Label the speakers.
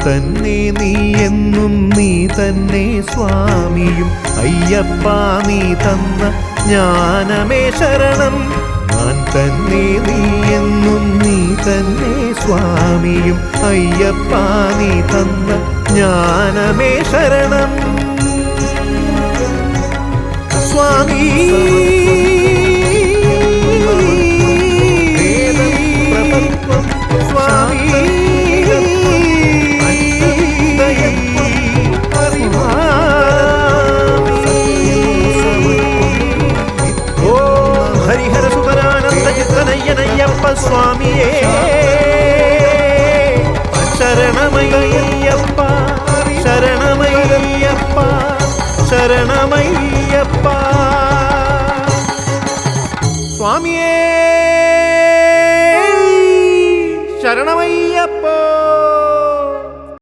Speaker 1: തന്നെ നീ എന്നും നീ തന്നെ സ്വാമിയും അയ്യപ്പ നീ തന്ന ജ്ഞാനമേ ശരണം. ഞാൻ തന്നെ നീ എന്നും നീ തന്നെ സ്വാമിയും അയ്യപ്പ നീ തന്ന ജ്ഞാനമേ ശരണം. സ്വാമി സ്വാമി ഹരിഹര സുതരാനന്ദ ചിത്തനയ്യനയ്യപ്പ സ്വാമിയേ ശരണമയ്യപ്പ ശരണമയ്യപ്പ ശരണമയ്യ